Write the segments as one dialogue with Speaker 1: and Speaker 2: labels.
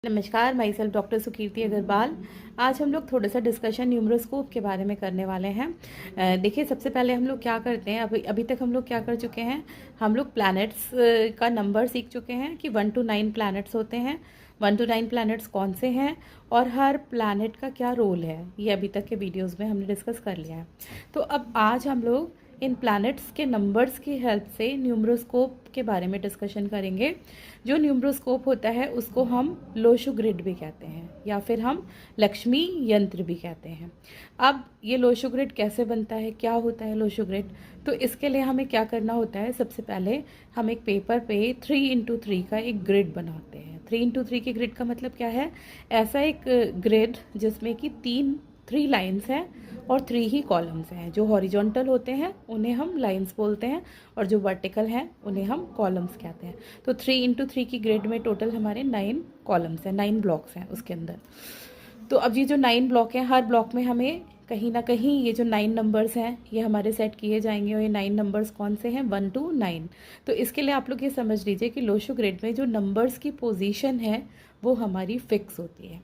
Speaker 1: नमस्कार, myself doctor Sukirti Agarwal. आज हम लोग थोड़ा सा डिस्कशन न्यूमरोस्कोप के बारे में करने वाले हैं। देखिए, सबसे पहले हम लोग क्या करते हैं, अभी तक हम लोग क्या कर चुके हैं, हम लोग प्लैनेट्स का नंबर सीख चुके हैं कि 1 to 9 प्लैनेट्स होते हैं। 1 to 9 प्लैनेट्स कौन से हैं और हर प्लैनेट का क्या रोल है, ये अभी तक के वीडियोज़ में हमने डिस्कस कर लिया है। तो अब आज हम लोग इन प्लैनेट्स के नंबर्स की हेल्प से न्यूमरोस्कोप के बारे में डिस्कशन करेंगे। जो न्यूमरोस्कोप होता है उसको हम लोशो ग्रिड भी कहते हैं या फिर हम लक्ष्मी यंत्र भी कहते हैं। अब ये लोशो ग्रिड कैसे बनता है, क्या होता है लोशो ग्रिड, तो इसके लिए हमें क्या करना होता है, सबसे पहले हम एक पेपर पे 3x3 का एक ग्रिड बनाते हैं। 3x3 के ग्रिड का मतलब क्या है, ऐसा एक ग्रिड जिसमें कि 3 लाइन्स हैं और 3 ही कॉलम्स हैं। जो हॉरिजॉन्टल होते हैं उन्हें हम लाइन्स बोलते हैं और जो वर्टिकल हैं उन्हें हम कॉलम्स कहते हैं। तो 3x3 की ग्रिड में टोटल हमारे 9 कॉलम्स हैं, 9 ब्लॉक्स हैं उसके अंदर। तो अब ये जो 9 ब्लॉक हैं, हर ब्लॉक में हमें कहीं ना कहीं ये जो 9 नंबर्स हैं ये हमारे सेट किए जाएंगे। और ये 9 नंबर्स कौन से हैं, 1 to 9। तो इसके लिए आप लोग ये समझ लीजिए कि लोशो ग्रिड में जो नंबर्स की पोजीशन है वो हमारी फिक्स होती है।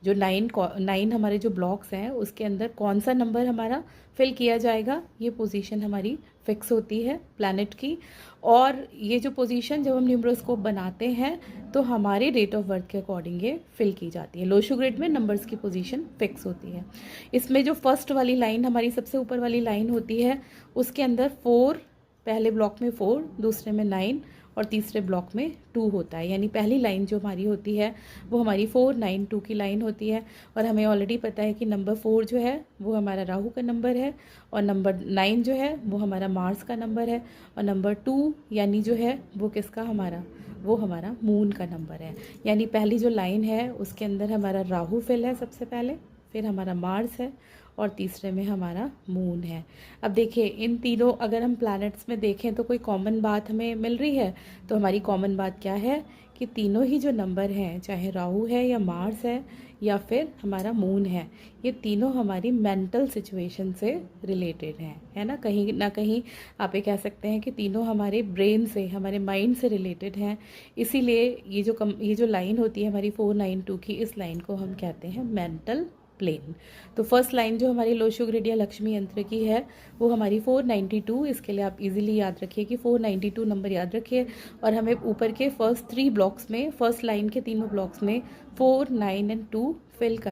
Speaker 1: जो 9 हमारे जो ब्लॉक्स हैं उसके अंदर कौन सा नंबर हमारा फिल किया जाएगा, ये पोजीशन हमारी फिक्स होती है प्लैनेट की। और ये जो पोजीशन जब हम न्यूमरोस्कोप बनाते हैं तो हमारे डेट ऑफ बर्थ के अकॉर्डिंग ये फिल की जाती है। लोशो ग्रिड में नंबर्स की पोजीशन फिक्स होती है। इसमें जो फर्स्ट वाली लाइन हमारी सबसे ऊपर वाली लाइन होती है उसके अंदर 4, पहले ब्लॉक में 4, दूसरे में 9 और तीसरे ब्लॉक में 2 होता है। यानी पहली लाइन जो हमारी होती है वो हमारी 492 की लाइन होती है। और हमें ऑलरेडी पता है कि नंबर 4 जो है वो हमारा राहु का नंबर है और नंबर 9 जो है वो हमारा मार्स का नंबर है और नंबर 2 यानी जो है वो किसका, हमारा वो हमारा मून का नंबर है। यानी पहली जो लाइन है उसके अंदर हमारा राहु फिल है सबसे पहले, फिर हमारा मार्स है और तीसरे में हमारा मून है। अब देखिए, इन तीनों अगर हम प्लैनेट्स में देखें तो कोई कॉमन बात हमें मिल रही है। तो हमारी कॉमन बात क्या है कि तीनों ही जो नंबर हैं, चाहे राहु है या मार्स है या फिर हमारा मून है, ये तीनों हमारी मेंटल सिचुएशन से रिलेटेड हैं, है ना। कहीं ना कहीं आप ये कह सकते हैं कि तीनों हमारे ब्रेन से, हमारे माइंड से रिलेटेड हैं। इसीलिए ये जो लाइन होती है हमारी 492 की, इस लाइन को हम कहते हैं मेंटल प्लेन। तो फर्स्ट लाइन जो हमारी लोशो ग्रिड या लक्ष्मी यंत्र की है वो हमारी 492। इसके लिए आप इजीली याद रखिए कि 492 नंबर याद रखिए। और हमें ऊपर के फर्स्ट 3 ब्लॉक्स में, फर्स्ट लाइन के तीनों ब्लॉक्स में 4, 9 और 2 फिल कर